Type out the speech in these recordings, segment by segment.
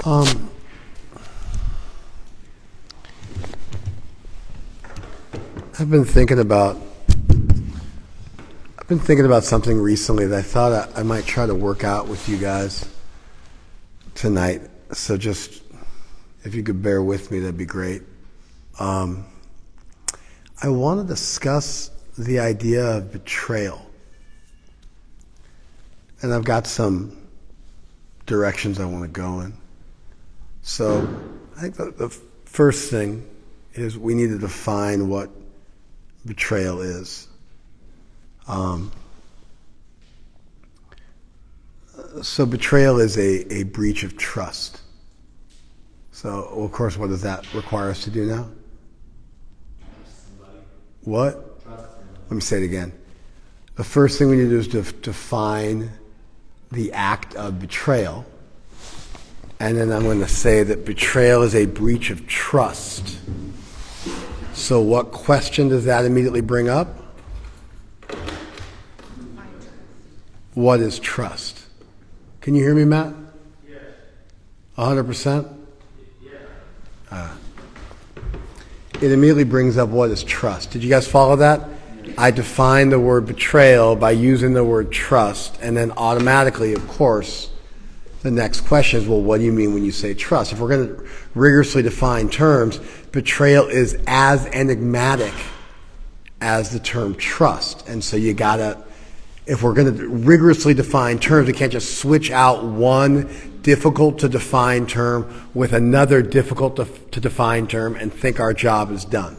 Um, I've been thinking about something recently that I thought I might try to work out with you guys tonight. So just, if you could bear with me, that'd be great. I want to discuss the idea of betrayal. And I've got some directions I want to go in. So I think the first thing is we need to define what betrayal is. So betrayal is a breach of trust. So, well, of course, what does that require us to do now? What? Let me say it again. The first thing we need to do is to define the act of betrayal. And then I'm going to say that betrayal is a breach of trust. So what question does that immediately bring up? What is trust? Can you hear me, Matt? Yes. 100%? Yeah. It immediately brings up what is trust. Did you guys follow that? I define the word betrayal by using the word trust, and then automatically, of course, the next question is, well, what do you mean when you say trust? If we're going to rigorously define terms, betrayal is as enigmatic as the term trust. And so you gotta, if we're going to rigorously define terms, we can't just switch out one difficult to define term with another difficult to define term and think our job is done.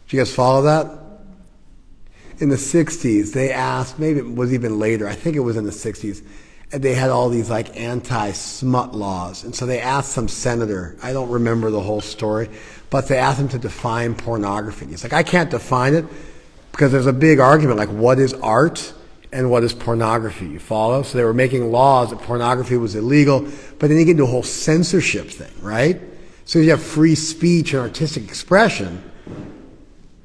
Did you guys follow that? In the 60s, they asked, maybe it was even later, I think it was in the 60s, and they had all these like anti-smut laws. And so they asked some senator, I don't remember the whole story, but they asked him to define pornography. He's like, I can't define it because there's a big argument, like what is art and what is pornography? You follow? So they were making laws that pornography was illegal, but then you get into a whole censorship thing, right? So you have free speech and artistic expression,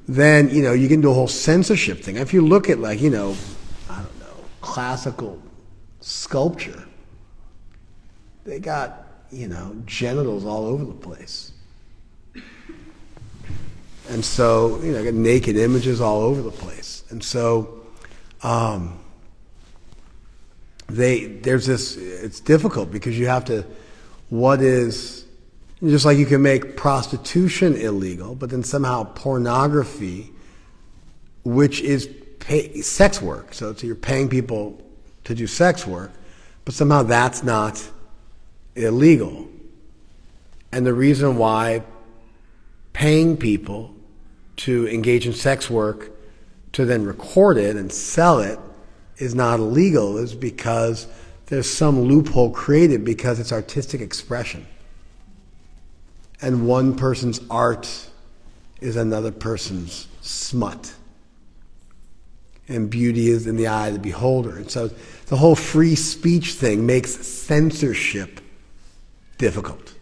then, you get into a whole censorship thing. If you look at I don't know, classical sculpture, they got, genitals all over the place. And so, got naked images all over the place. And so, there's this, it's difficult because you have to, just like you can make prostitution illegal, but then somehow pornography, which is sex work, so you're paying people to do sex work, but somehow that's not illegal. And the reason why paying people to engage in sex work to then record it and sell it is not illegal is because there's some loophole created because it's artistic expression. And one person's art is another person's smut. And beauty is in the eye of the beholder. And so the whole free speech thing makes censorship difficult.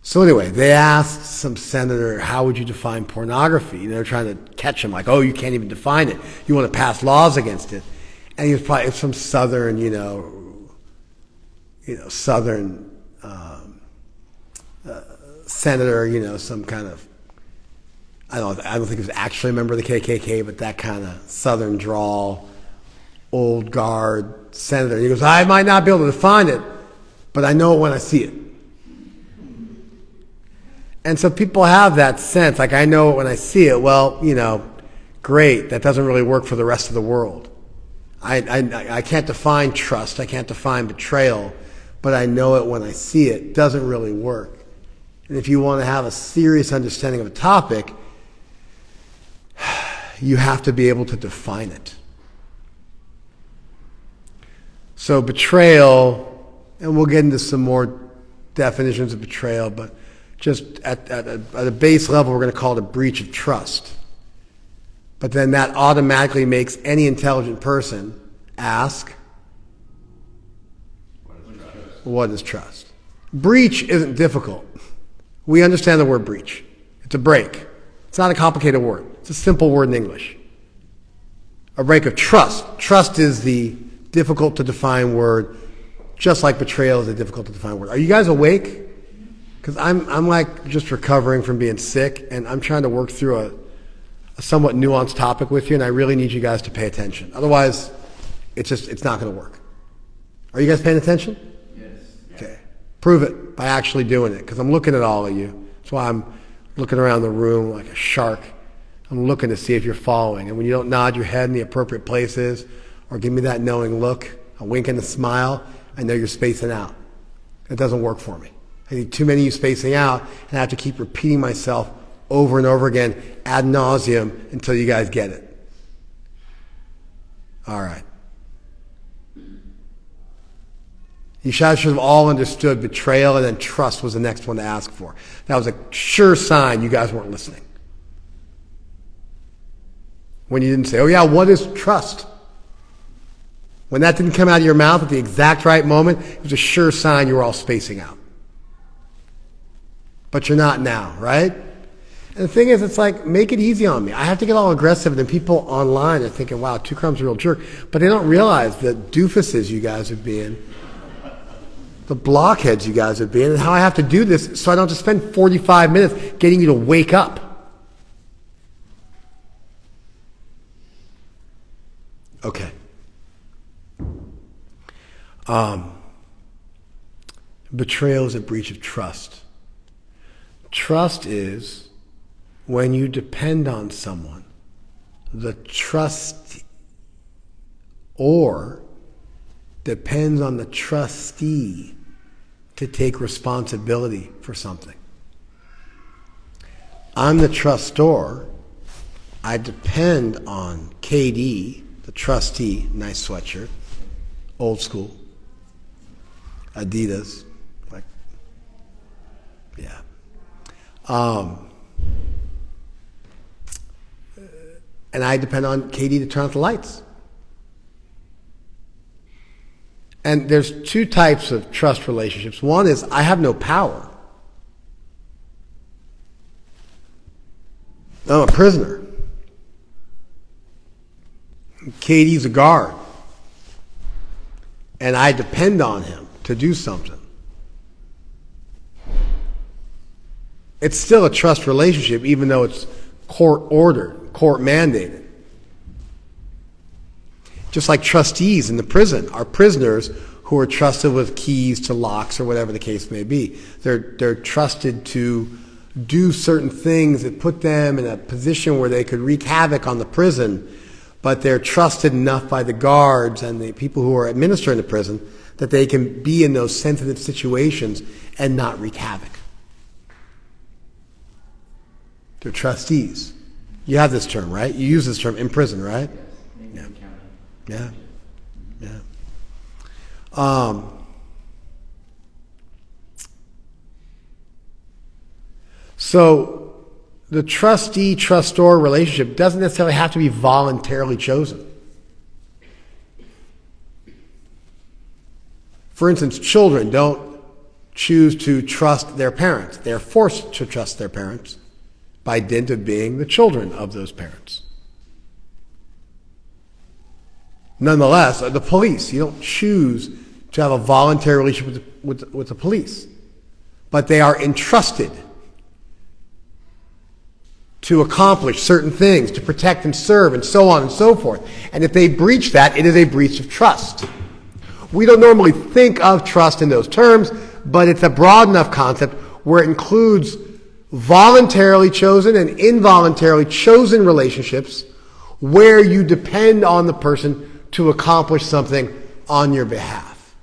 So anyway, they asked some senator, how would you define pornography? And they're trying to catch him, like, oh, you can't even define it. You want to pass laws against it. And he was probably some southern, southern senator, some kind of, I don't think he was actually a member of the KKK, but that kind of southern drawl, old guard senator. And he goes, I might not be able to define it, but I know it when I see it. And so people have that sense, like I know it when I see it. Well, great, that doesn't really work for the rest of the world. I can't define trust, I can't define betrayal, but I know it when I see it. Doesn't really work. And if you want to have a serious understanding of a topic, you have to be able to define it. So betrayal, and we'll get into some more definitions of betrayal, but just at a base level, we're going to call it a breach of trust. But then that automatically makes any intelligent person ask, what is trust? Breach isn't difficult. We understand the word breach. It's a break. It's not a complicated word. It's a simple word in English. A break of trust. Trust is the difficult to define word, just like betrayal is a difficult to define word. Are you guys awake? Because I'm like just recovering from being sick, and I'm trying to work through a somewhat nuanced topic with you, and I really need you guys to pay attention. Otherwise, it's not going to work. Are you guys paying attention? Yes. Okay. Prove it by actually doing it, because I'm looking at all of you. That's why I'm looking around the room like a shark. I'm looking to see if you're following. And when you don't nod your head in the appropriate places or give me that knowing look, a wink and a smile, I know you're spacing out. It doesn't work for me. I need too many of you spacing out, and I have to keep repeating myself over and over again ad nauseum until you guys get it. All right. You should have all understood betrayal, and then trust was the next one to ask for. That was a sure sign you guys weren't listening. When you didn't say, oh yeah, what is trust? When that didn't come out of your mouth at the exact right moment, it was a sure sign you were all spacing out. But you're not now, right? And the thing is, it's like, make it easy on me. I have to get all aggressive, and then people online are thinking, wow, Two Crumb's a real jerk. But they don't realize the doofuses you guys are being, the blockheads you guys are being, and how I have to do this so I don't just spend 45 minutes getting you to wake up. Okay. Betrayal is a breach of trust. Trust is when you depend on someone, the trust or depends on the trustee to take responsibility for something. I'm the trustor. I depend on KD, the trustee, nice sweatshirt, old school, Adidas, like, yeah. And I depend on KD to turn off the lights. And there's two types of trust relationships. One is I have no power. I'm a prisoner. KD's a guard. And I depend on him to do something. It's still a trust relationship, even though it's court ordered, court mandated. Just like trustees in the prison are prisoners who are trusted with keys to locks or whatever the case may be. They're trusted to do certain things that put them in a position where they could wreak havoc on the prison, but they're trusted enough by the guards and the people who are administering the prison that they can be in those sensitive situations and not wreak havoc. They're trustees. You have this term, right? You use this term in prison, right? Yes. Yeah. Yeah. So the trustee-trustor relationship doesn't necessarily have to be voluntarily chosen. For instance, children don't choose to trust their parents. They're forced to trust their parents by dint of being the children of those parents. Nonetheless, the police, you don't choose to have a voluntary relationship with the police, but they are entrusted to accomplish certain things, to protect and serve, and so on and so forth. And if they breach that, it is a breach of trust. We don't normally think of trust in those terms, but it's a broad enough concept where it includes voluntarily chosen and involuntarily chosen relationships where you depend on the person to accomplish something on your behalf.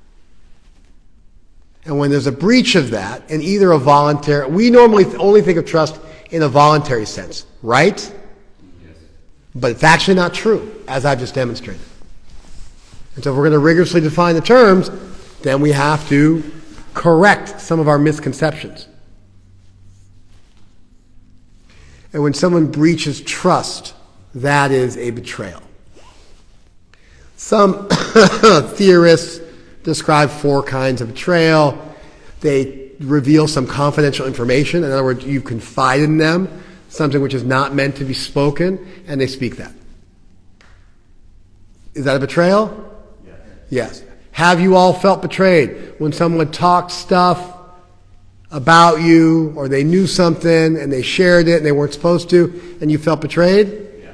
And when there's a breach of that, in either a voluntary, we normally only think of trust in a voluntary sense, right? Yes. But it's actually not true, as I've just demonstrated. And so if we're going to rigorously define the terms, then we have to correct some of our misconceptions. And when someone breaches trust, that is a betrayal. Some theorists describe 4 kinds of betrayal. They reveal some confidential information. In other words, you've confided in them something which is not meant to be spoken, and they speak that. Is that a betrayal? Yes. Yes. Have you all felt betrayed when someone talked stuff about you, or they knew something and they shared it and they weren't supposed to, and you felt betrayed? Yeah.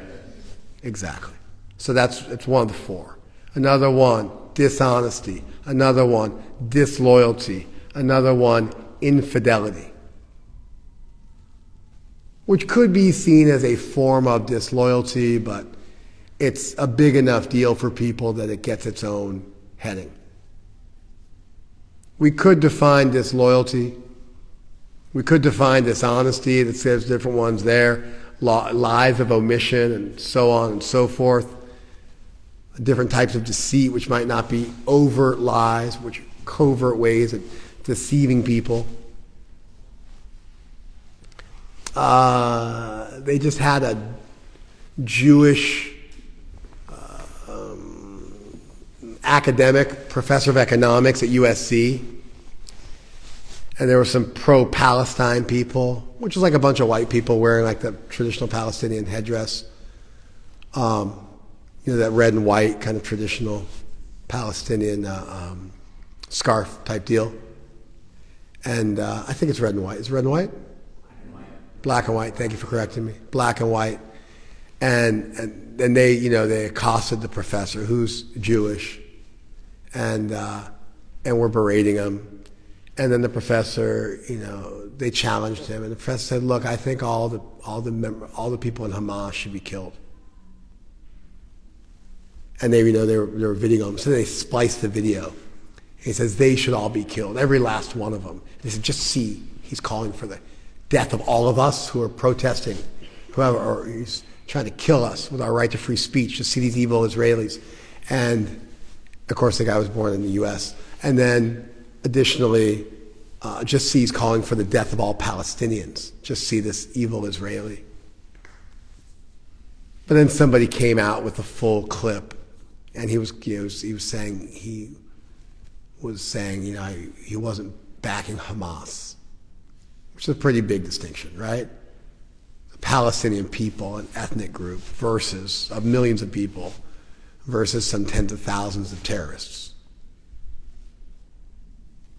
Exactly. So it's one of the four. Another one, dishonesty. Another one, disloyalty. Another one, infidelity, which could be seen as a form of disloyalty, but it's a big enough deal for people that it gets its own heading. We could define disloyalty. We could define dishonesty. There's different ones there. Lies of omission and so on and so forth. Different types of deceit, which might not be overt lies, which are covert ways of deceiving people. They just had a Jewish academic, professor of economics at USC, and there were some pro-Palestine people, which was like a bunch of white people wearing like the traditional Palestinian headdress, that red and white kind of traditional Palestinian scarf type deal. And I think it's red and white. Is it red and white? Black and white. Thank you for correcting me. Black and white. And they accosted the professor, who's Jewish, and were berating him. And then the professor, they challenged him, and the professor said, "Look, I think all the people in Hamas should be killed." And they were videoing him, so they spliced the video. And he says they should all be killed, every last one of them. And he said, "Just see, he's calling for the death of all of us who are protesting, whoever, or he's trying to kill us with our right to free speech. Just see these evil Israelis." And of course, the guy was born in the U.S. And then, additionally, just see he's calling for the death of all Palestinians. Just see this evil Israeli. But then somebody came out with a full clip, and he was saying he wasn't backing Hamas, which is a pretty big distinction, right? The Palestinian people, an ethnic group, versus of millions of people, versus some tens of thousands of terrorists.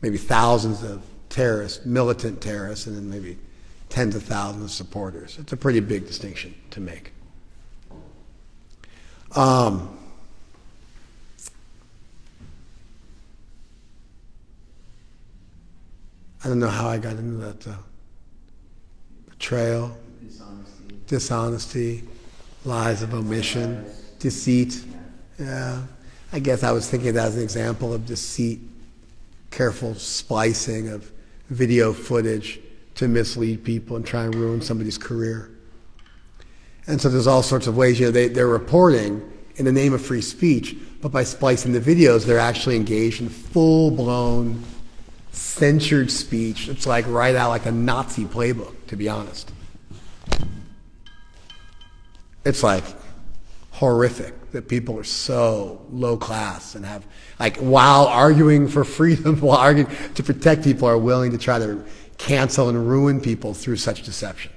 Maybe thousands of terrorists, militant terrorists, and then maybe tens of thousands of supporters. It's a pretty big distinction to make. I don't know how I got into that though. Betrayal, dishonesty, lies of omission, deceit. Yeah, I guess I was thinking of that as an example of deceit, careful splicing of video footage to mislead people and try and ruin somebody's career. And so there's all sorts of ways, they're reporting in the name of free speech, but by splicing the videos, they're actually engaged in full-blown censored speech. It's like right out like a Nazi playbook, to be honest. It's like horrific that people are so low class and have, like, while arguing for freedom, while arguing to protect people, are willing to try to cancel and ruin people through such deception.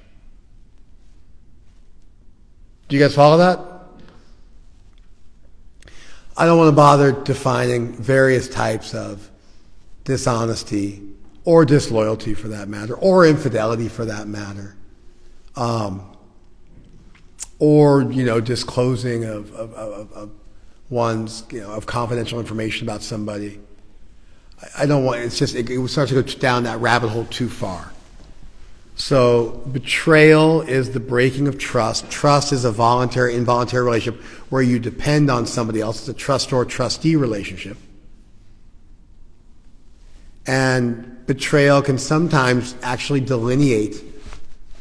Do you guys follow that? I don't want to bother defining various types of dishonesty or disloyalty for that matter, or infidelity for that matter, or disclosing of one's of confidential information about somebody. I don't want. It's just it starts to go down that rabbit hole too far. So betrayal is the breaking of trust. Trust is a voluntary, involuntary relationship where you depend on somebody else. It's a trustor-trustee relationship. And betrayal can sometimes actually delineate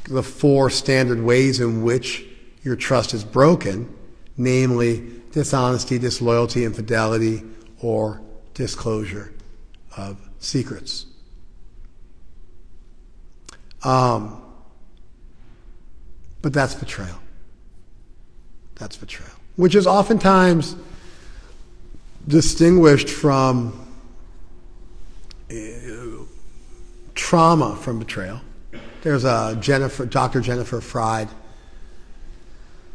the four standard ways in which your trust is broken, namely dishonesty, disloyalty, infidelity, or disclosure of secrets. But that's betrayal. That's betrayal, which is oftentimes distinguished from trauma from betrayal. There's a Dr. Jennifer Fried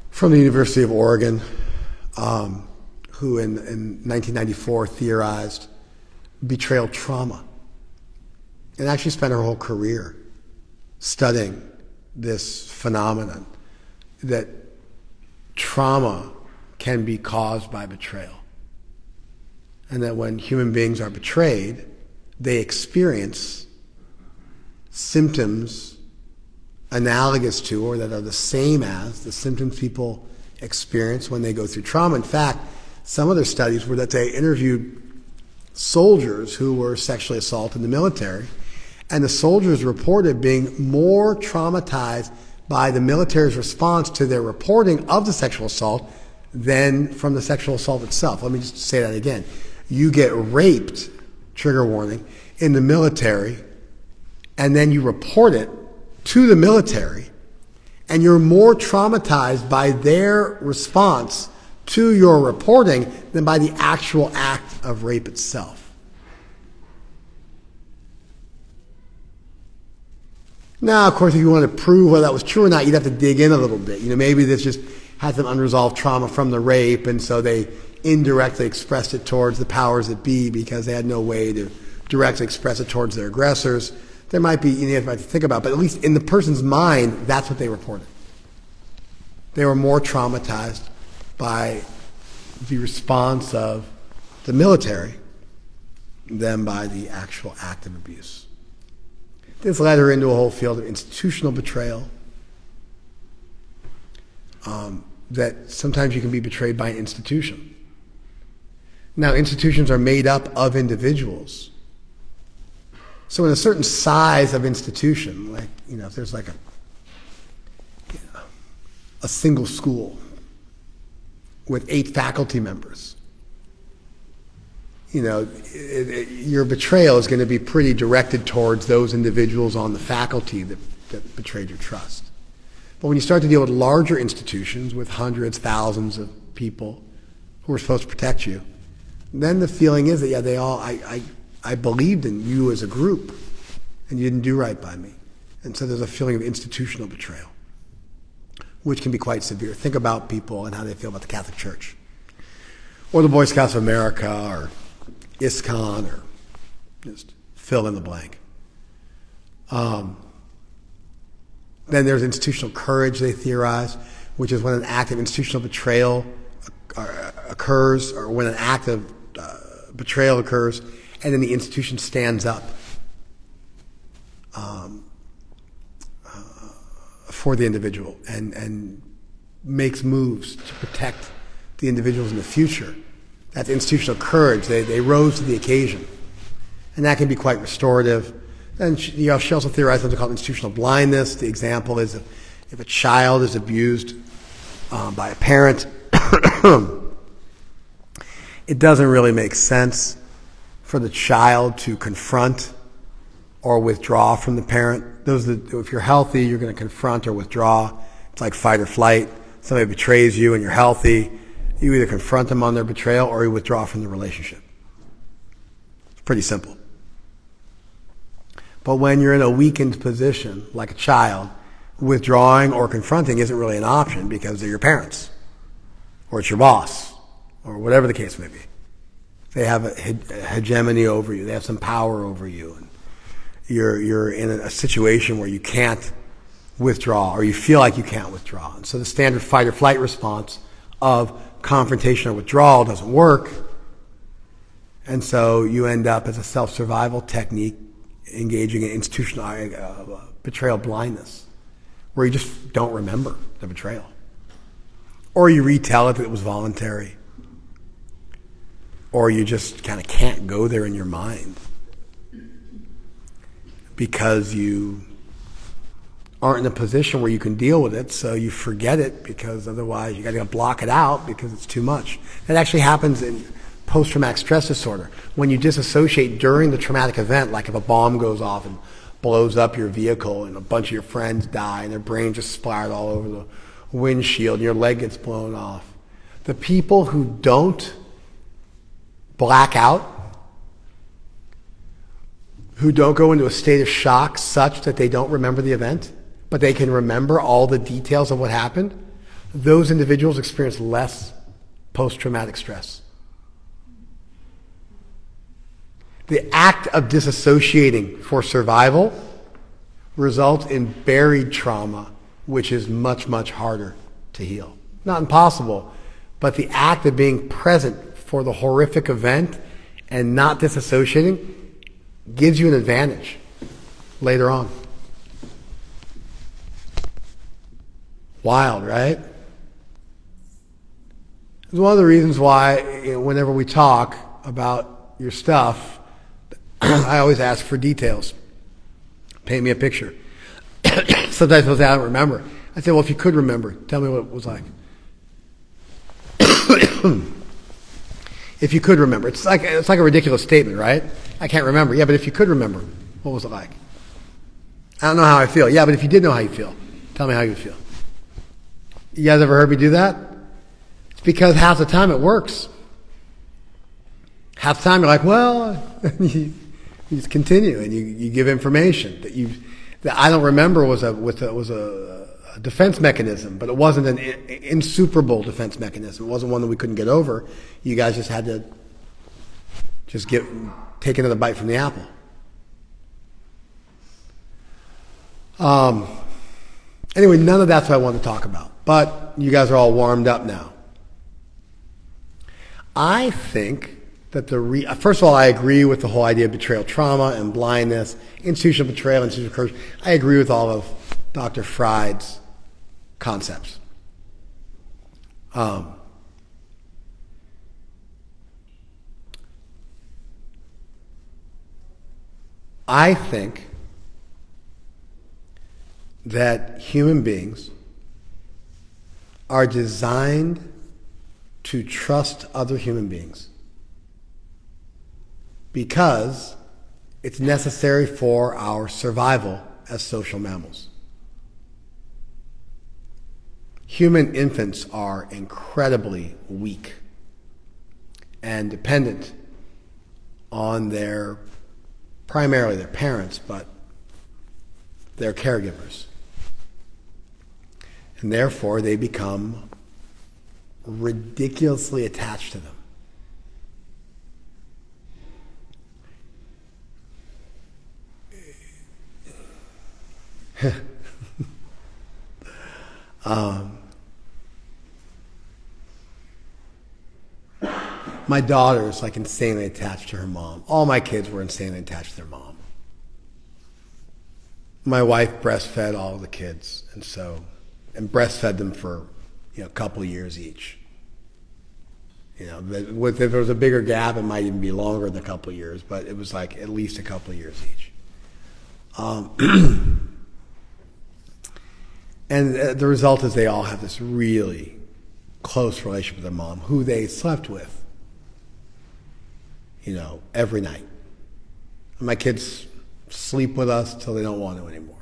from the University of Oregon, who in 1994 theorized betrayal trauma, and actually spent her whole career studying this phenomenon, that trauma can be caused by betrayal. And that when human beings are betrayed, they experience symptoms analogous to, or that are the same as, the symptoms people experience when they go through trauma. In fact, some of their studies were that they interviewed soldiers who were sexually assaulted in the military, and the soldiers reported being more traumatized by the military's response to their reporting of the sexual assault than from the sexual assault itself. Let me just say that again. You get raped, trigger warning, in the military, and then you report it to the military, and you're more traumatized by their response to your reporting than by the actual act of rape itself. Now, of course, if you want to prove whether that was true or not, you'd have to dig in a little bit. Maybe this just had some unresolved trauma from the rape, and so they indirectly expressed it towards the powers that be because they had no way to directly express it towards their aggressors. There might be, you have to think about, but at least in the person's mind, that's what they reported. They were more traumatized by the response of the military than by the actual act of abuse. This led her into a whole field of institutional betrayal, that sometimes you can be betrayed by an institution. Now, institutions are made up of individuals. So in a certain size of institution, like, if there's like a single school with 8 faculty members, your betrayal is going to be pretty directed towards those individuals on the faculty that betrayed your trust. But when you start to deal with larger institutions with hundreds, thousands of people who are supposed to protect you, then the feeling is that, I believed in you as a group, and you didn't do right by me. And so there's a feeling of institutional betrayal, which can be quite severe. Think about people and how they feel about the Catholic Church, or the Boy Scouts of America, or ISKCON, or just fill in the blank. Then there's institutional courage, they theorize, which is when an act of institutional betrayal occurs, or when an act of betrayal occurs, and then the institution stands up for the individual and makes moves to protect the individuals in the future. That's institutional courage. They rose to the occasion. And that can be quite restorative. And she also theorized something called institutional blindness. The example is if a child is abused by a parent, it doesn't really make sense for the child to confront or withdraw from the parent. If you're healthy, you're going to confront or withdraw. It's like fight or flight. Somebody betrays you and you're healthy, you either confront them on their betrayal or you withdraw from the relationship. It's pretty simple. But when you're in a weakened position, like a child, withdrawing or confronting isn't really an option because they're your parents, or it's your boss, or whatever the case may be. They have a hegemony over you. They have some power over you. And you're in a situation where you can't withdraw, or you feel like you can't withdraw. And so the standard fight or flight response of confrontation or withdrawal doesn't work. And so you end up, as a self-survival technique, engaging in institutional betrayal blindness, where you just don't remember the betrayal. Or you retell it that it was voluntary. Or you just kind of can't go there in your mind because you aren't in a position where you can deal with it, so you forget it because otherwise you got to block it out because it's too much. That actually happens in post-traumatic stress disorder. When you disassociate during the traumatic event, like if a bomb goes off and blows up your vehicle and a bunch of your friends die and their brains just splattered all over the windshield and your leg gets blown off. The people who don't black out, who don't go into a state of shock such that they don't remember the event, but they can remember all the details of what happened, those individuals experience less post-traumatic stress. The act of disassociating for survival results in buried trauma, which is much, much harder to heal. Not impossible, but the act of being present for the horrific event and not disassociating gives you an advantage later on. Wild, right? It's one of the reasons why whenever we talk about your stuff, I always ask for details. Paint me a picture. Sometimes people say, I don't remember. I say, well, if you could remember, tell me what it was like. If you could remember. It's like a ridiculous statement, right? I can't remember. Yeah, but if you could remember, what was it like? I don't know how I feel. Yeah, but if you did know how you feel, tell me how you feel. You guys ever heard me do that? It's because half the time it works. Half the time you're like, well, you just continue and you give information that I don't remember was a defense mechanism, but it wasn't an insuperable defense mechanism. It wasn't one that we couldn't get over. You guys just had to take another bite from the apple. Anyway, none of that's what I wanted to talk about. But you guys are all warmed up now. I think that first of all, I agree with the whole idea of betrayal trauma and blindness, institutional betrayal, institutional coercion. I agree with all of Dr. Fried's concepts. I think that human beings are designed to trust other human beings because it's necessary for our survival as social mammals. Human infants are incredibly weak and dependent on primarily their parents, but their caregivers. And therefore, they become ridiculously attached to them. My daughter is like insanely attached to her mom. All my kids were insanely attached to their mom. My wife breastfed all the kids, and breastfed them for a couple of years each. If there was a bigger gap, it might even be longer than a couple of years, but it was like at least a couple of years each. And the result is they all have this really close relationship with their mom, who they slept with, every night. And my kids sleep with us till they don't want to anymore.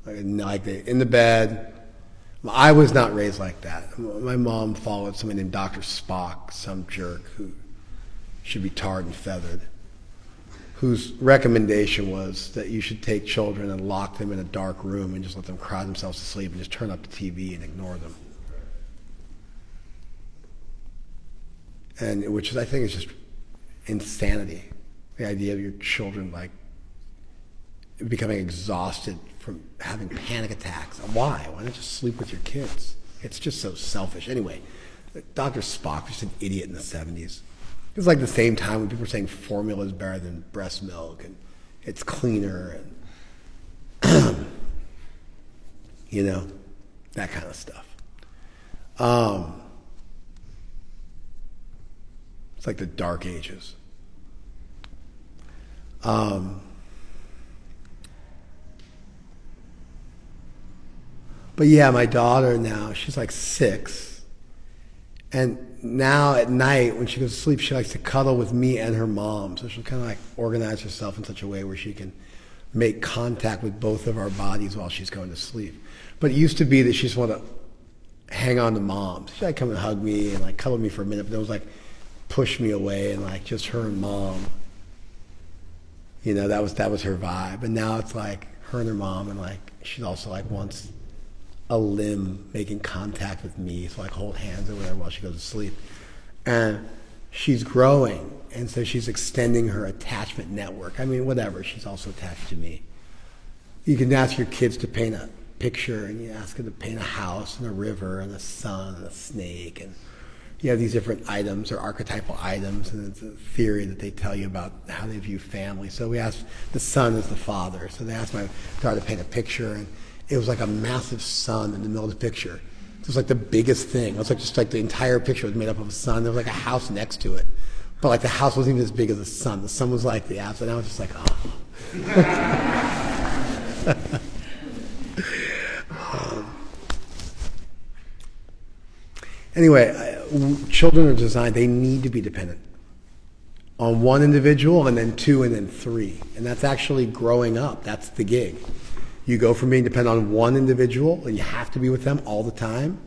Like they in the bed. I was not raised like that. My mom followed somebody named Dr. Spock, some jerk who should be tarred and feathered, whose recommendation was that you should take children and lock them in a dark room and just let them cry themselves to sleep and just turn up the TV and ignore them. And which I think is just insanity. The idea of your children becoming exhausted from having panic attacks. Why? Why not just sleep with your kids? It's just so selfish. Anyway, Dr. Spock was just an idiot in the 70s. It was like the same time when people were saying formula is better than breast milk and it's cleaner and that kind of stuff. It's like the Dark Ages. But yeah, my daughter now, she's like 6. And now at night, when she goes to sleep, she likes to cuddle with me and her mom. So she'll kind of organize herself in such a way where she can make contact with both of our bodies while she's going to sleep. But it used to be that she just wanted to hang on to mom. She'd come and hug me and cuddle me for a minute, but then it was push me away and just her and mom. That was her vibe. And now it's her and her mom, and she also wants a limb making contact with me, so hold hands or whatever while she goes to sleep. And she's growing, and so she's extending her attachment network. I mean, whatever, she's also attached to me. You can ask your kids to paint a picture, and you ask them to paint a house and a river and a sun and a snake, and you have these different items or archetypal items, and it's a theory that they tell you about how they view family. So we asked, the son is the father, so they asked my daughter to paint a picture, and it was like a massive sun in the middle of the picture. It was like the biggest thing. It was like just like the entire picture was made up of a sun. There was like a house next to it. But like the house wasn't even as big as the sun. The sun was like the outside. And I was just like, oh. Anyway, children are designed, they need to be dependent on one individual and then two and then three. And that's actually growing up. That's the gig. You go from being dependent on one individual and you have to be with them all the time.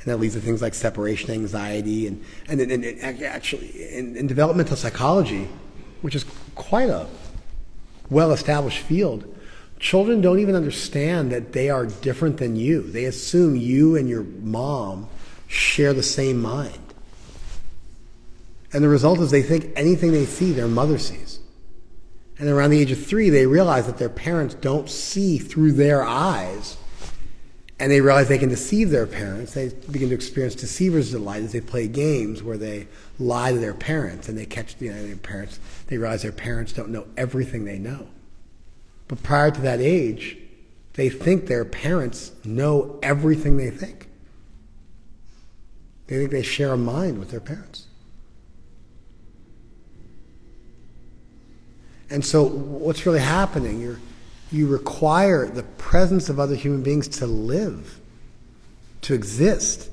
And that leads to things like separation anxiety and actually in developmental psychology, which is quite a well-established field, children don't even understand that they are different than you. They assume you and your mom share the same mind. And the result is they think anything they see, their mother sees. And around the age of 3, they realize that their parents don't see through their eyes. And they realize they can deceive their parents. They begin to experience deceiver's delight as they play games where they lie to their parents. And they catch their parents. They realize their parents don't know everything they know. But prior to that age, they think their parents know everything they think. They think they share a mind with their parents. And so what's really happening, you require the presence of other human beings to live, to exist.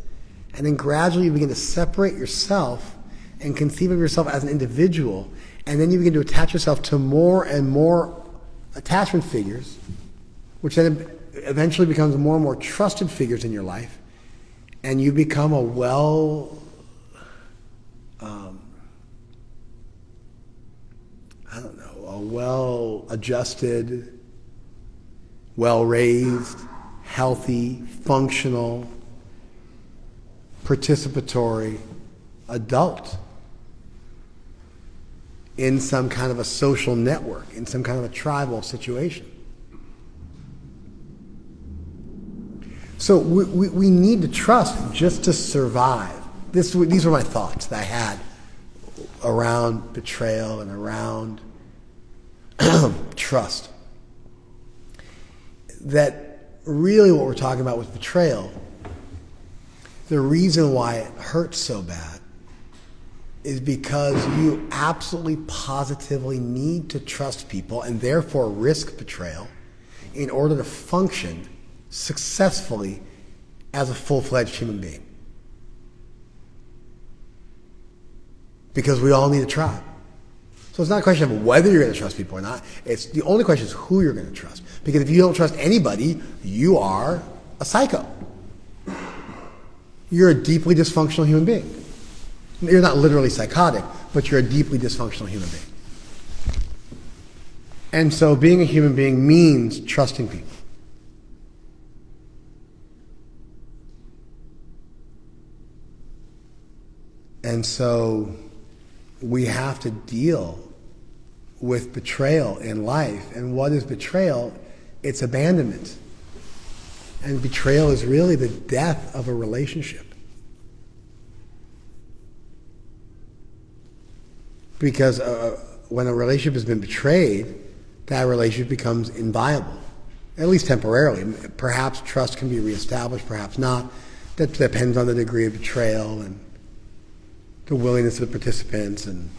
And then gradually you begin to separate yourself and conceive of yourself as an individual. And then you begin to attach yourself to more and more attachment figures, which then eventually becomes more and more trusted figures in your life. And you become a well-adjusted, well-raised, healthy, functional, participatory adult in some kind of a social network, in some kind of a tribal situation. So we need to trust just to survive. These were my thoughts that I had around betrayal and around trust. That really what we're talking about with betrayal, the reason why it hurts so bad is because you absolutely positively need to trust people and therefore risk betrayal in order to function successfully as a full-fledged human being. Because we all need a tribe. So it's not a question of whether you're going to trust people or not. It's the only question is who you're going to trust. Because if you don't trust anybody, you are a psycho. You're a deeply dysfunctional human being. You're not literally psychotic, but you're a deeply dysfunctional human being. And so being a human being means trusting people. And so we have to deal with betrayal in life. And what is betrayal? It's abandonment. And betrayal is really the death of a relationship. Because when a relationship has been betrayed, that relationship becomes inviolable, at least temporarily. Perhaps trust can be reestablished, perhaps not. That depends on the degree of betrayal and the willingness of the participants and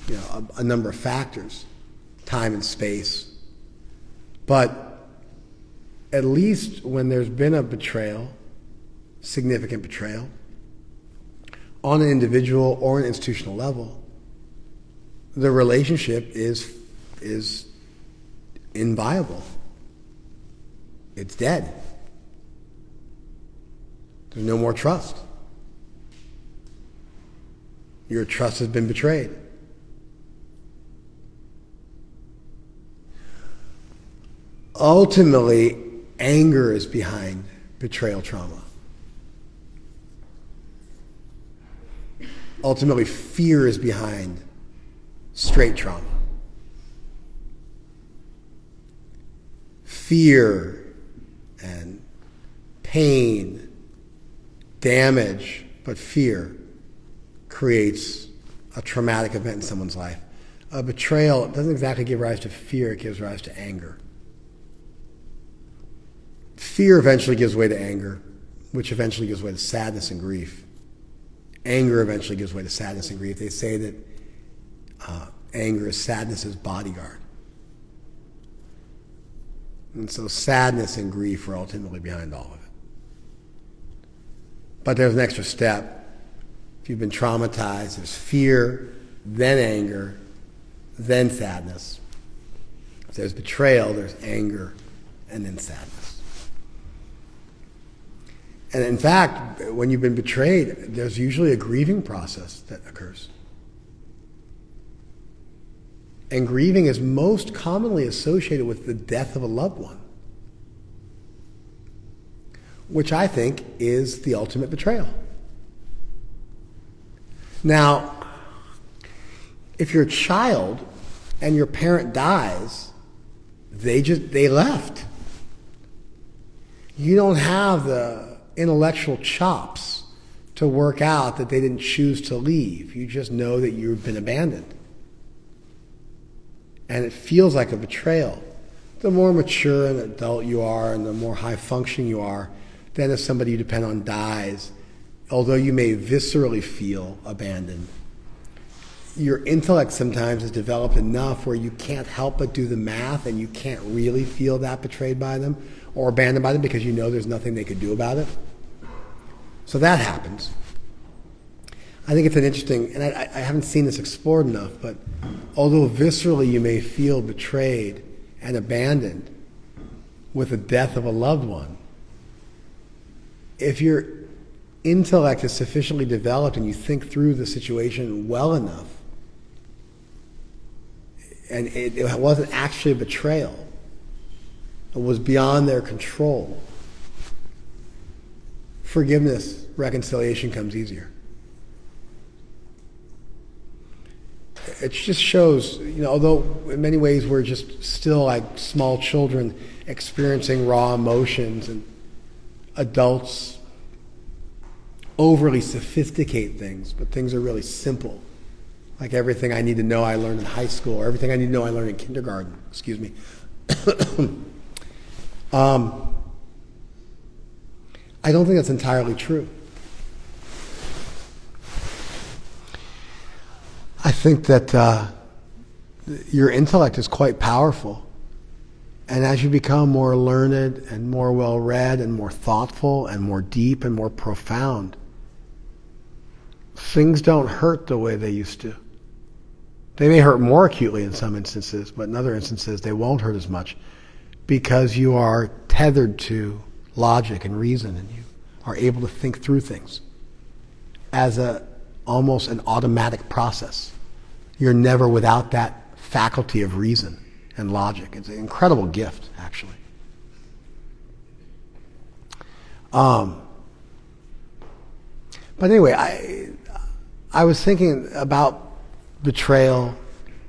a number of factors, time and space. But at least when there's been a betrayal, significant betrayal, on an individual or an institutional level, the relationship is inviolable. It's dead. There's no more trust. Your trust has been betrayed. Ultimately, anger is behind betrayal trauma. Ultimately, fear is behind straight trauma. Fear and pain, damage, but fear creates a traumatic event in someone's life. A betrayal doesn't exactly give rise to fear, it gives rise to anger. Fear eventually gives way to anger, which eventually gives way to sadness and grief. Anger eventually gives way to sadness and grief. They say that anger is sadness's bodyguard. And so sadness and grief are ultimately behind all of it. But there's an extra step. If you've been traumatized, there's fear, then anger, then sadness. If there's betrayal, there's anger, and then sadness. And in fact, when you've been betrayed, there's usually a grieving process that occurs. And grieving is most commonly associated with the death of a loved one, which I think is the ultimate betrayal. Now, if you're a child and your parent dies, they left. You don't have the intellectual chops to work out that they didn't choose to leave. You just know that you've been abandoned. And it feels like a betrayal. The more mature and adult you are and the more high functioning you are, then if somebody you depend on dies, although you may viscerally feel abandoned, your intellect sometimes is developed enough where you can't help but do the math and you can't really feel that betrayed by them or abandoned by them because you know there's nothing they could do about it. So that happens. I think it's an interesting, and I haven't seen this explored enough, but although viscerally you may feel betrayed and abandoned with the death of a loved one, if your intellect is sufficiently developed and you think through the situation well enough, and it wasn't actually a betrayal, it was beyond their control, forgiveness, reconciliation comes easier. It just shows, although in many ways we're just still like small children experiencing raw emotions, and adults overly sophisticate things, but things are really simple. Like everything I need to know I learned in high school, or everything I need to know I learned in kindergarten. Excuse me. I don't think that's entirely true. I think that your intellect is quite powerful. And as you become more learned and more well-read and more thoughtful and more deep and more profound, things don't hurt the way they used to. They may hurt more acutely in some instances, but in other instances they won't hurt as much because you are tethered to logic and reason, and you are able to think through things as almost an automatic process. You're never without that faculty of reason and logic. It's an incredible gift, actually. But anyway, I was thinking about betrayal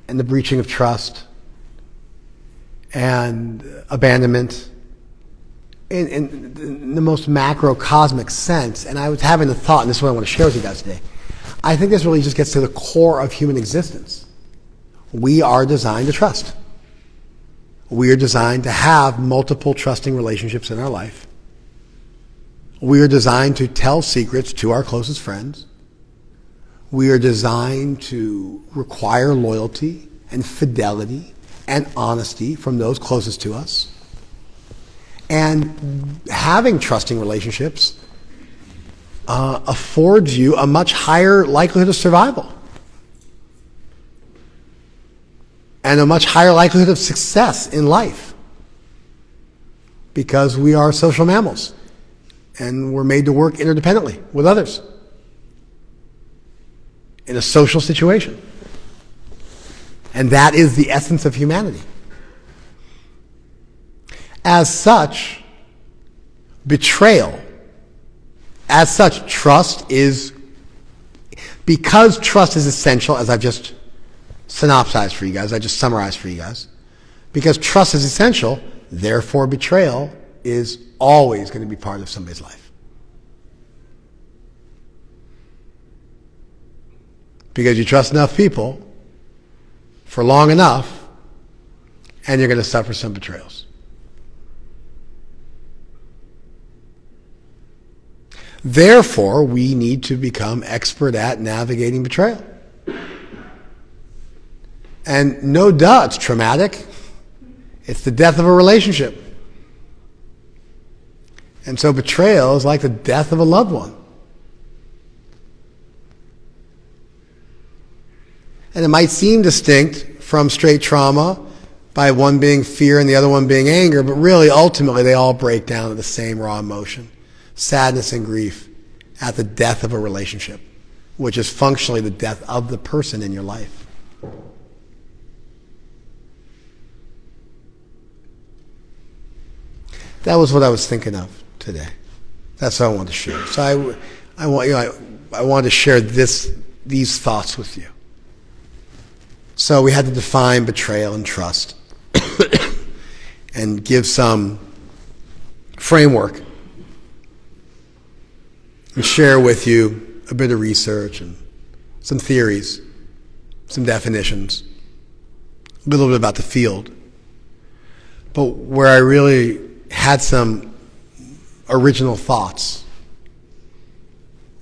and the breaching of trust and abandonment in the most macrocosmic sense. And I was having a thought, and this is what I want to share with you guys today. I think this really just gets to the core of human existence. We are designed to trust. We are designed to have multiple trusting relationships in our life. We are designed to tell secrets to our closest friends. We are designed to require loyalty and fidelity and honesty from those closest to us. And having trusting relationships affords you a much higher likelihood of survival and a much higher likelihood of success in life, because we are social mammals and we're made to work interdependently with others in a social situation. And that is the essence of humanity. As such, betrayal, as such, trust because trust is essential, as I've just synopsized for you guys, I just summarized for you guys, because trust is essential, therefore betrayal is always going to be part of somebody's life. Because you trust enough people for long enough, and you're going to suffer some betrayals. Therefore, we need to become expert at navigating betrayal. And no duh, it's traumatic. It's the death of a relationship. And so betrayal is like the death of a loved one. And it might seem distinct from straight trauma by one being fear and the other one being anger, but really, ultimately, they all break down to the same raw emotion. Sadness and grief at the death of a relationship, which is functionally the death of the person in your life. That was what I was thinking of today. That's what I wanted to share. So I wanted to share these thoughts with you. So we had to define betrayal and trust and give some framework and share with you a bit of research and some theories, some definitions, a little bit about the field. But where I really had some original thoughts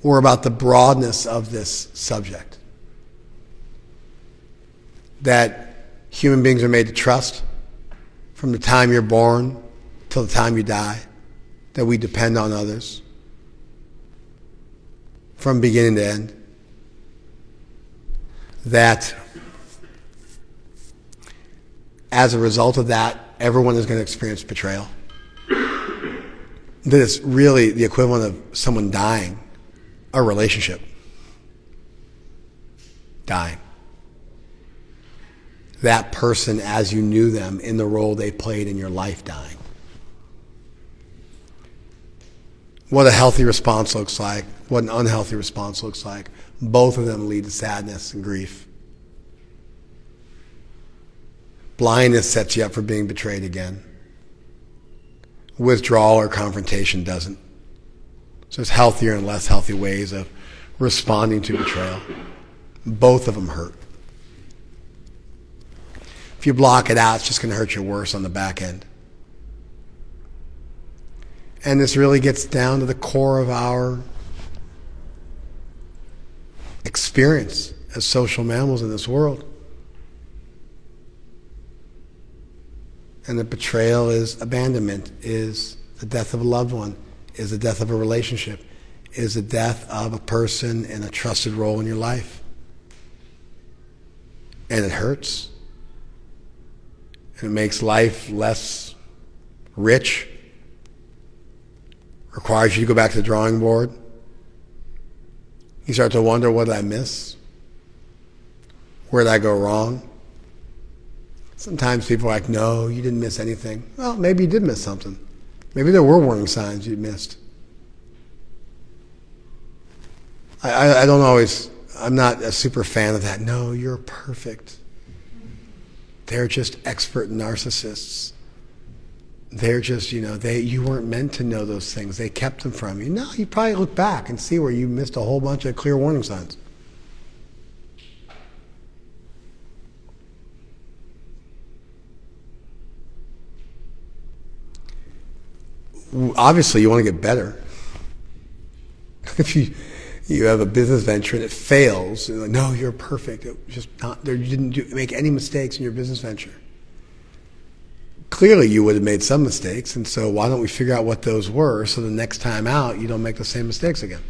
were about the broadness of this subject. That human beings are made to trust from the time you're born till the time you die, that we depend on others from beginning to end, that as a result of that, everyone is going to experience betrayal. That it's really the equivalent of someone dying, a relationship dying. That person as you knew them in the role they played in your life dying. What a healthy response looks like, what an unhealthy response looks like. Both of them lead to sadness and grief. Blindness sets you up for being betrayed again. Withdrawal or confrontation doesn't. So there's healthier and less healthy ways of responding to betrayal. Both of them hurt. If you block it out, it's just going to hurt you worse on the back end. And this really gets down to the core of our experience as social mammals in this world. And the betrayal is abandonment, is the death of a loved one, is the death of a relationship, is the death of a person in a trusted role in your life. And it hurts. And it makes life less rich. Requires you to go back to the drawing board. You start to wonder, what did I miss? Where did I go wrong? Sometimes people are like, no, you didn't miss anything. Well, maybe you did miss something. Maybe there were warning signs you missed. I don't always, I'm not a super fan of that. No, you're perfect. They're just expert narcissists. They're just, you weren't meant to know those things. They kept them from you. No, you probably look back and see where you missed a whole bunch of clear warning signs. Obviously, you want to get better. If you have a business venture and it fails, you're like, no, you're perfect. It was just not there. You didn't make any mistakes in your business venture. Clearly, you would have made some mistakes, and so why don't we figure out what those were so the next time out you don't make the same mistakes again?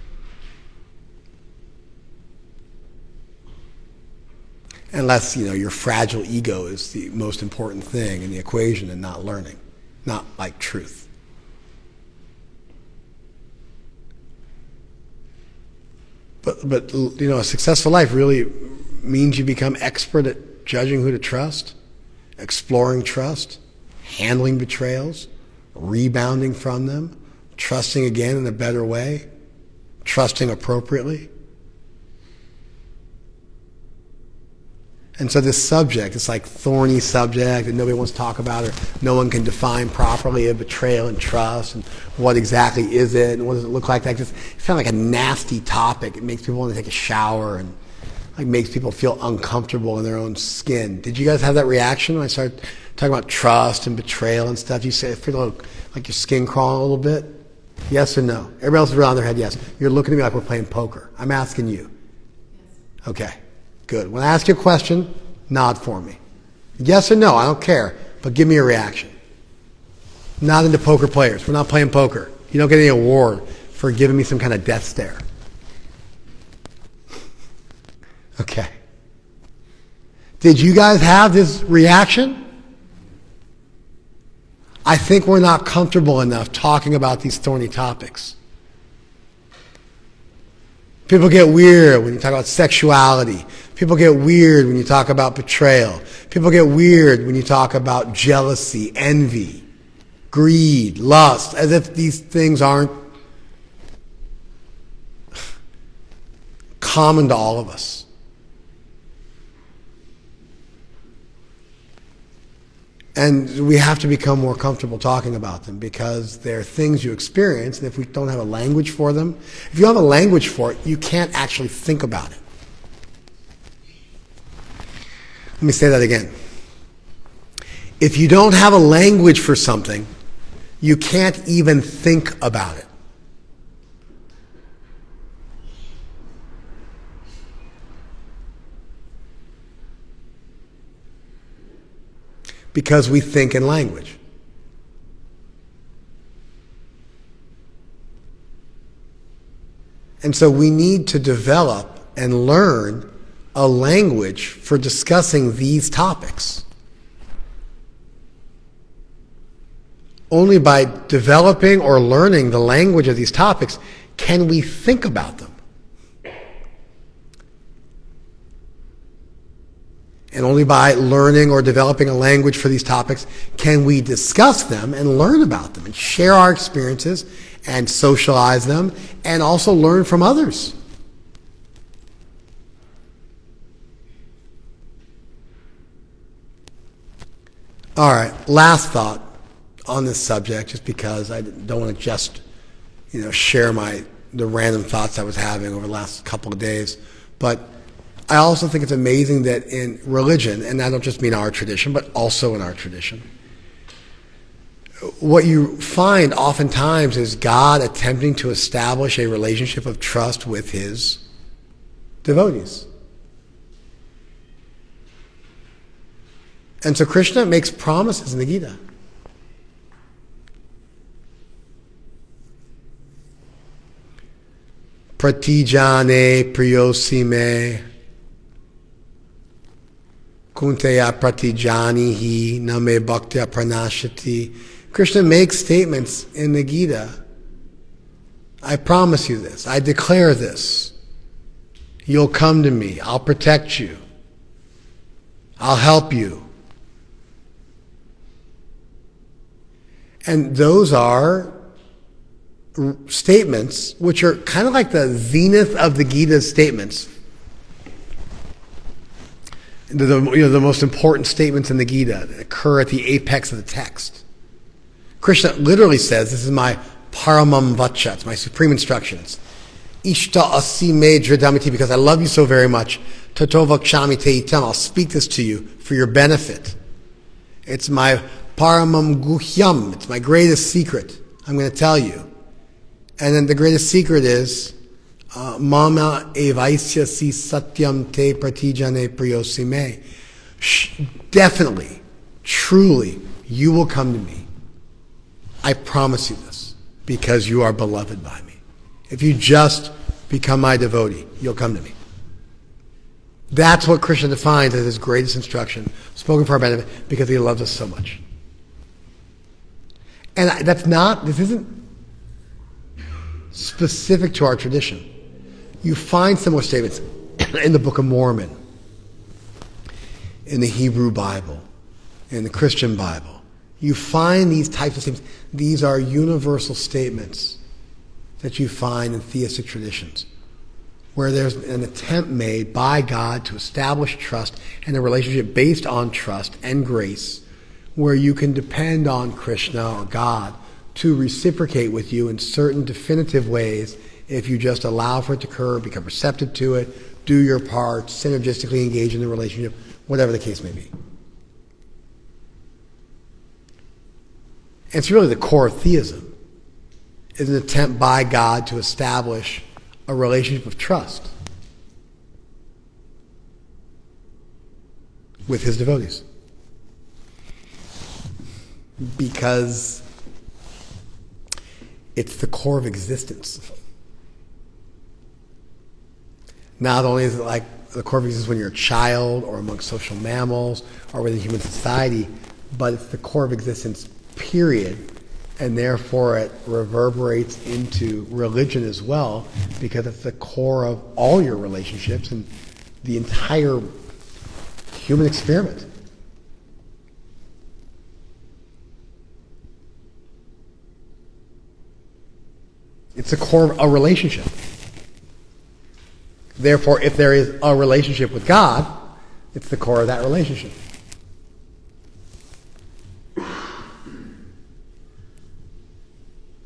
Unless, your fragile ego is the most important thing in the equation and not learning, not like truth. But a successful life really means you become expert at judging who to trust, exploring trust, handling betrayals, rebounding from them, trusting again in a better way, trusting appropriately. And so this subject, this like thorny subject that nobody wants to talk about, or no one can define properly, of betrayal and trust, and what exactly is it, and what does it look like? That just, it's kind of like a nasty topic. It makes people want to take a shower, and like makes people feel uncomfortable in their own skin. Did you guys have that reaction when I started talking about trust and betrayal and stuff? You say, feel like your skin crawling a little bit? Yes or no? Everybody else is around their head, yes. You're looking at me like we're playing poker. I'm asking you. Yes. Okay, good. When I ask you a question, nod for me. Yes or no, I don't care, but give me a reaction. Not into poker players. We're not playing poker. You don't get any award for giving me some kind of death stare. Okay. Did you guys have this reaction? I think we're not comfortable enough talking about these thorny topics. People get weird when you talk about sexuality. People get weird when you talk about betrayal. People get weird when you talk about jealousy, envy, greed, lust, as if these things aren't common to all of us. And we have to become more comfortable talking about them because they're things you experience, and if we don't have a language for them, if you don't have a language for it, you can't actually think about it. Let me say that again. If you don't have a language for something, you can't even think about it. Because we think in language. And so we need to develop and learn a language for discussing these topics. Only by developing or learning the language of these topics can we think about them. And only by learning or developing a language for these topics can we discuss them and learn about them and share our experiences and socialize them and also learn from others. All right, last thought on this subject, just because I don't want to just, share the random thoughts I was having over the last couple of days, but I also think it's amazing that in religion, and I don't just mean our tradition, but also in our tradition, what you find oftentimes is God attempting to establish a relationship of trust with his devotees. And so Krishna makes promises in the Gita. Pratijane priyosi me kunteya pratijanihi name bhaktya pranashati. Krishna makes statements in the Gita. I promise you this. I declare this. You'll come to me. I'll protect you. I'll help you. And those are statements which are kind of like the zenith of the Gita's statements. The most important statements in the Gita that occur at the apex of the text. Krishna literally says, this is my paramam vacha, it's my supreme instructions. Ishta asi me dridamiti, because I love you so very much. Tato vakshami te itam, I'll speak this to you for your benefit. It's my paramam guhyam, it's my greatest secret. I'm going to tell you. And then the greatest secret is, Mama evaisya si satyam te pratijane priyosi me. Definitely, truly, you will come to me. I promise you this, because you are beloved by me. If you just become my devotee, you'll come to me. That's what Krishna defines as his greatest instruction, spoken for our benefit, because he loves us so much. And this isn't specific to our tradition. You find similar statements in the Book of Mormon, in the Hebrew Bible, in the Christian Bible. You find these types of statements. These are universal statements that you find in theistic traditions, where there's an attempt made by God to establish trust and a relationship based on trust and grace, where you can depend on Krishna or God to reciprocate with you in certain definitive ways if you just allow for it to occur, become receptive to it, do your part, synergistically engage in the relationship, whatever the case may be. It's really the core of theism, is an attempt by God to establish a relationship of trust with his devotees. Because it's the core of existence. Not only is it like the core of existence when you're a child or among social mammals or within human society, but it's the core of existence, period. And therefore it reverberates into religion as well, because it's the core of all your relationships and the entire human experiment. It's the core of a relationship. Therefore, if there is a relationship with God, it's the core of that relationship.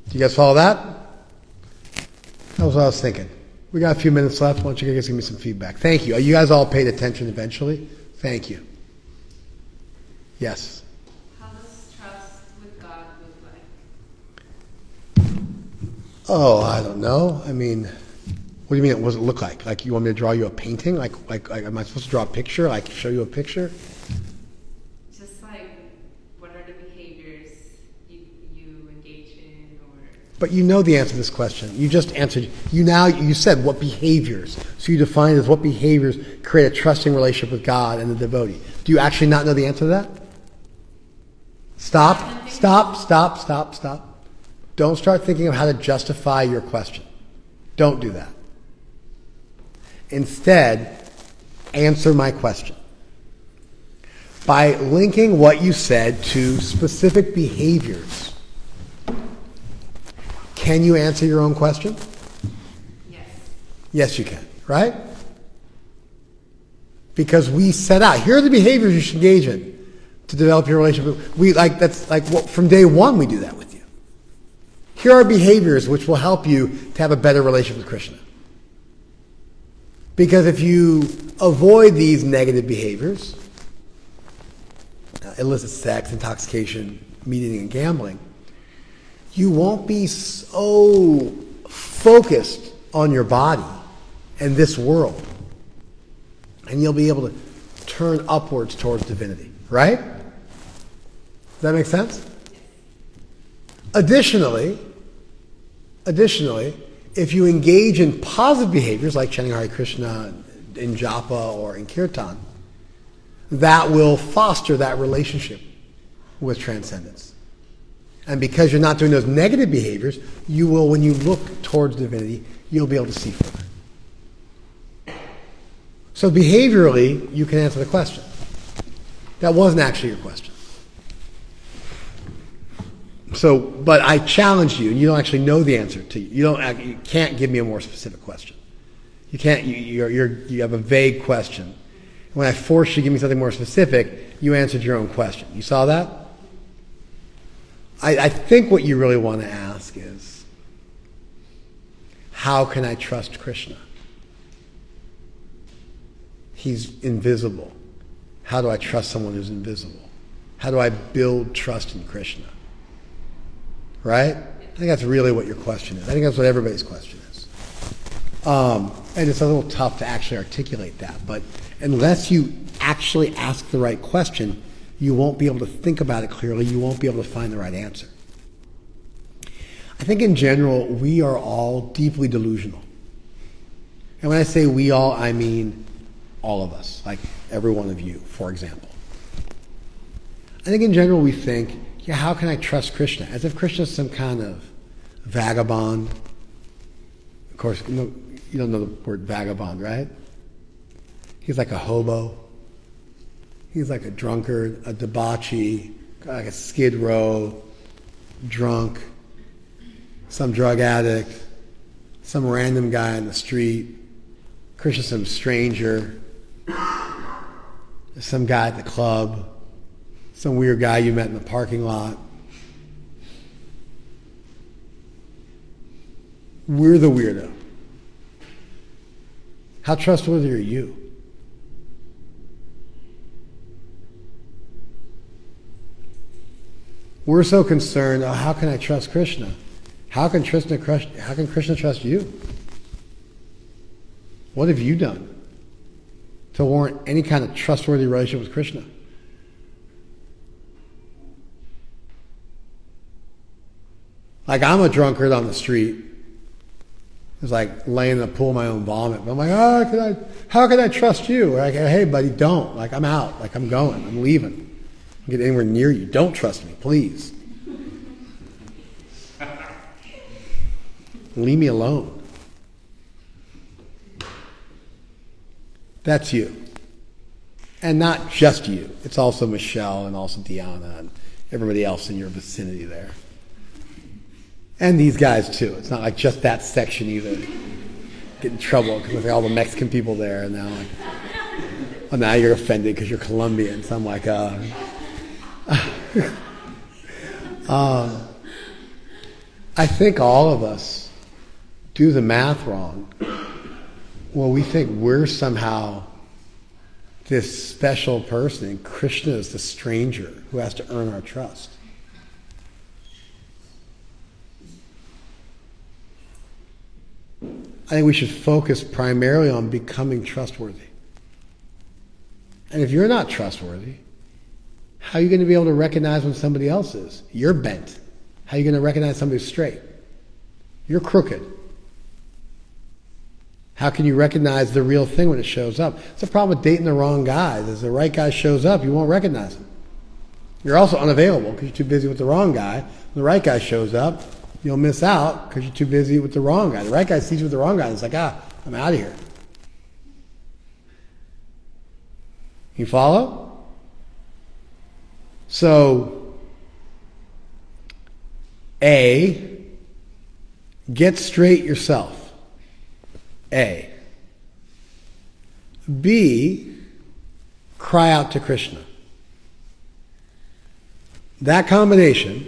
Do you guys follow that? That was what I was thinking. We got a few minutes left. Why don't you guys give me some feedback? Thank you. You guys all paid attention eventually? Thank you. Yes? How does trust with God look like? Oh, I don't know. I mean, what do you mean, what does it look like? Like, you want me to draw you a painting? Like am I supposed to draw a picture? Like, show you a picture? Just like, what are the behaviors you engage in, or... But you know the answer to this question. You just answered. You said what behaviors. So you defined it as what behaviors create a trusting relationship with God and the devotee. Do you actually not know the answer to that? Stop. Don't start thinking of how to justify your question. Don't do that. Instead, answer my question by linking what you said to specific behaviors. Can you answer your own question? Yes. Yes, you can, right? Because we set out, here are the behaviors you should engage in to develop your relationship. From day one we do that with you. Here are behaviors which will help you to have a better relationship with Krishna. Because if you avoid these negative behaviors, illicit sex, intoxication, meat eating, and gambling, you won't be so focused on your body and this world. And you'll be able to turn upwards towards divinity. Right? Does that make sense? Additionally, if you engage in positive behaviors like chanting Hare Krishna in japa or in kirtan, that will foster that relationship with transcendence. And because you're not doing those negative behaviors, you will, when you look towards divinity, you'll be able to see further. So behaviorally, you can answer the question. That wasn't actually your question. So, but I challenged you, and you don't actually know the answer to you can't give me a more specific question. You can't. You have a vague question. When I forced you to give me something more specific, you answered your own question. You saw that? I think what you really want to ask is, how can I trust Krishna? He's invisible. How do I trust someone who's invisible? How do I build trust in Krishna? Right? I think that's really what your question is. I think that's what everybody's question is. And it's a little tough to actually articulate that. But unless you actually ask the right question, you won't be able to think about it clearly. You won't be able to find the right answer. I think in general, we are all deeply delusional. And when I say we all, I mean all of us, like every one of you, for example. I think in general we think, yeah, how can I trust Krishna? As if Krishna is some kind of vagabond. Of course, you don't know the word vagabond, right? He's like a hobo. He's like a drunkard, a debauchee, like a skid row, drunk, some drug addict, some random guy on the street, Krishna's some stranger, some guy at the club, some weird guy you met in the parking lot. We're the weirdo. How trustworthy are you? We're so concerned, how can I trust Krishna? How can Krishna trust you? What have you done to warrant any kind of trustworthy relationship with Krishna? Like, I'm a drunkard on the street. It's like laying in the pool of my own vomit. But I'm like, how can I trust you? Like, hey, buddy, don't. Like, I'm out. Like, I'm going. I'm leaving. Get anywhere near you. Don't trust me, please. Leave me alone. That's you. And not just you. It's also Michelle and also Deanna and everybody else in your vicinity there. And these guys too. It's not like just that section either. Get in trouble with all the Mexican people there, and now like, well, now you're offended because you're Colombian. So I'm like, I think all of us do the math wrong. Well, we think we're somehow this special person, and Krishna is the stranger who has to earn our trust. I think we should focus primarily on becoming trustworthy. And if you're not trustworthy, how are you going to be able to recognize when somebody else is? You're bent. How are you going to recognize somebody's straight? You're crooked. How can you recognize the real thing when it shows up? It's the problem with dating the wrong guys. As the right guy shows up, you won't recognize him. You're also unavailable because you're too busy with the wrong guy. When the right guy shows up, you'll miss out because you're too busy with the wrong guy. The right guy sees you with the wrong guy and it's like, I'm out of here. You follow? So, A, get straight yourself. A. B, cry out to Krishna. That combination,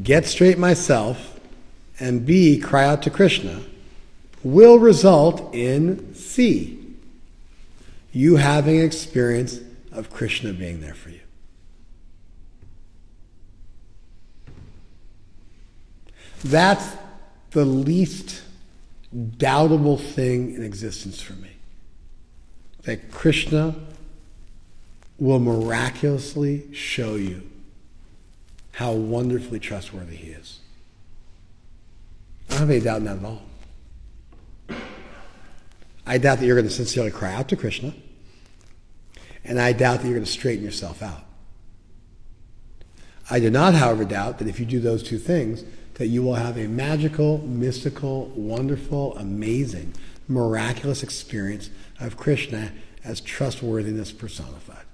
get straight myself, and B, cry out to Krishna, will result in C, you having an experience of Krishna being there for you. That's the least doubtable thing in existence for me. That Krishna will miraculously show you how wonderfully trustworthy he is. I don't have any doubt in that at all. I doubt that you're going to sincerely cry out to Krishna, and I doubt that you're going to straighten yourself out. I do not, however, doubt that if you do those two things, that you will have a magical, mystical, wonderful, amazing, miraculous experience of Krishna as trustworthiness personified.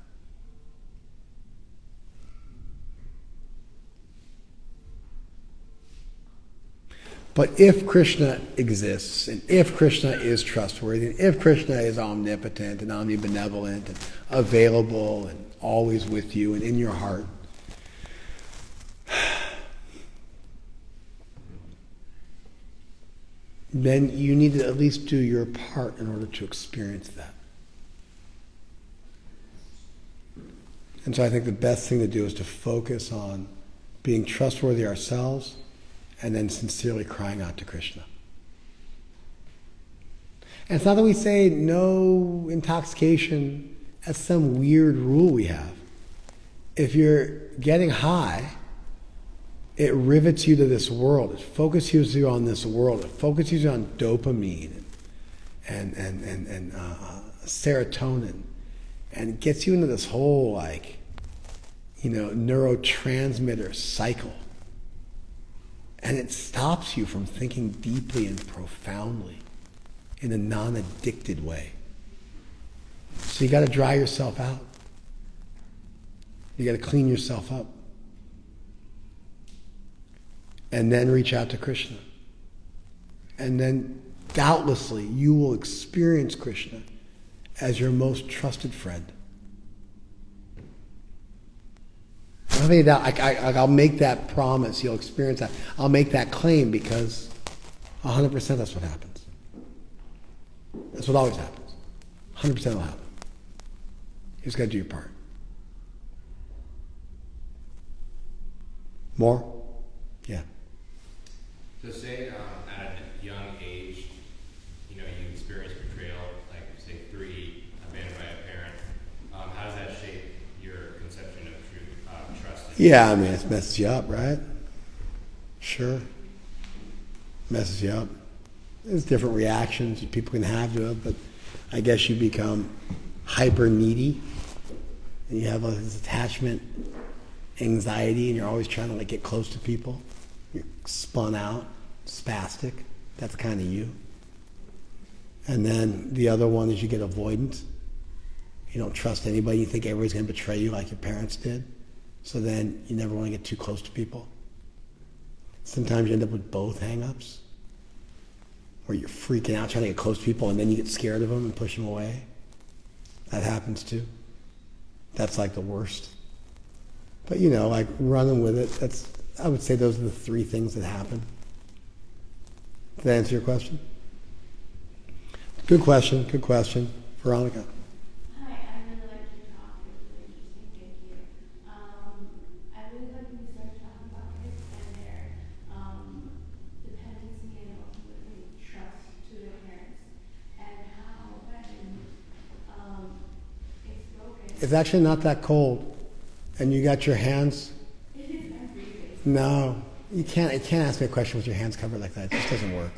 But if Krishna exists, and if Krishna is trustworthy, and if Krishna is omnipotent and omnibenevolent and available and always with you and in your heart, then you need to at least do your part in order to experience that. And so I think the best thing to do is to focus on being trustworthy ourselves and then sincerely crying out to Krishna. And it's not that we say no intoxication as some weird rule we have. If you're getting high, it rivets you to this world. It focuses you on this world. It focuses you on dopamine and serotonin, and it gets you into this whole neurotransmitter cycle. And it stops you from thinking deeply and profoundly in a non-addicted way. So you got to dry yourself out. You got to clean yourself up. And then reach out to Krishna. And then doubtlessly you will experience Krishna as your most trusted friend. I don't have any doubt. I'll make that promise. You'll experience that. I'll make that claim because 100% that's what happens. That's what always happens. 100% will happen. You just got to do your part. More? Yeah. So say at a young age, you experience betrayal, like say 3, abandoned by a parent. How does that shape your conception of trust? Yeah, I mean, it messes you up, right? Sure. Messes you up. There's different reactions that people can have to it, but I guess you become hyper needy. And you have this attachment anxiety, and you're always trying to like get close to people. You're spun out, spastic. That's kind of you. And then the other one is you get avoidant. You don't trust anybody. You think everybody's going to betray you like your parents did. So then you never want to get too close to people. Sometimes you end up with both hang-ups, where you're freaking out trying to get close to people, and then you get scared of them and push them away. That happens too. That's like the worst. But like running with it, I would say those are the 3 things that happen. Did that answer your question? Good question. Veronica. Hi, I really like your talk. It was really interesting. Thank you. I really like when you start talking about kids and their dependency and ultimately trust to their parents, and how when it's broken. It's actually not that cold. And you got your hands? It is everything. No. You can't ask me a question with your hands covered like that. It just doesn't work.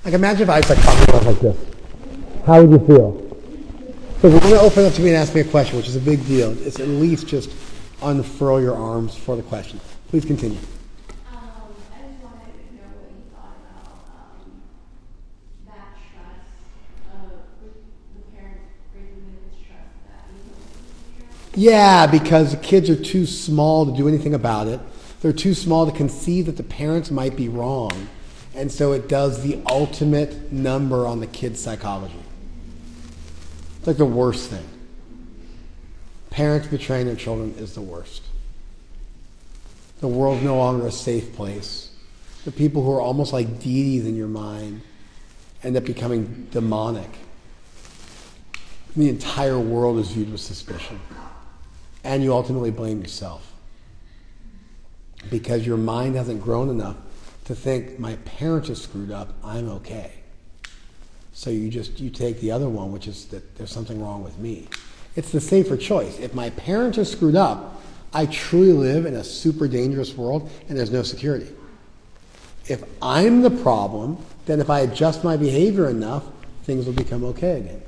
Like imagine if I was like talking about like this. How would you feel? So we're going to open up to me and ask me a question, which is a big deal. It's at least just unfurl your arms for the question. Please continue. I just wanted to know what you thought about that trust, the parent breaking this trust that you Yeah, because the kids are too small to do anything about it. They're too small to conceive that the parents might be wrong. And so it does the ultimate number on the kid's psychology. It's like the worst thing. Parents betraying their children is the worst. The world's no longer a safe place. The people who are almost like deities in your mind end up becoming demonic. The entire world is viewed with suspicion. And you ultimately blame yourself. Because your mind hasn't grown enough to think, my parents are screwed up, I'm okay. So you take the other one, which is that there's something wrong with me. It's the safer choice. If my parents are screwed up, I truly live in a super dangerous world and there's no security. If I'm the problem, then if I adjust my behavior enough, things will become okay again.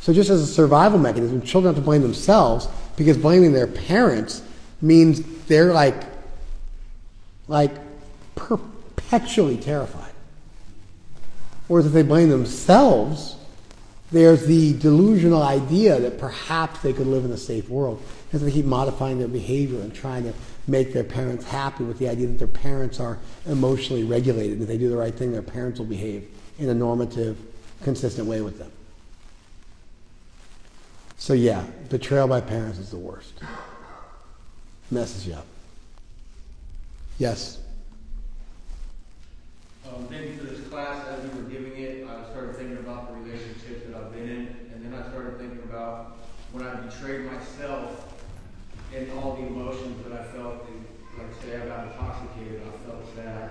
So just as a survival mechanism, children have to blame themselves because blaming their parents means they're like perpetually terrified. Whereas if they blame themselves, there's the delusional idea that perhaps they could live in a safe world. And so they keep modifying their behavior and trying to make their parents happy with the idea that their parents are emotionally regulated, and if they do the right thing, their parents will behave in a normative, consistent way with them. So yeah, betrayal by parents is the worst. Messes you up. Yes? Thank you for this class. As you were giving it, I started thinking about the relationships that I've been in, and then I started thinking about when I betrayed myself and all the emotions that I felt. And like say I got intoxicated, I felt sad.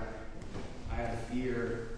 I had fear.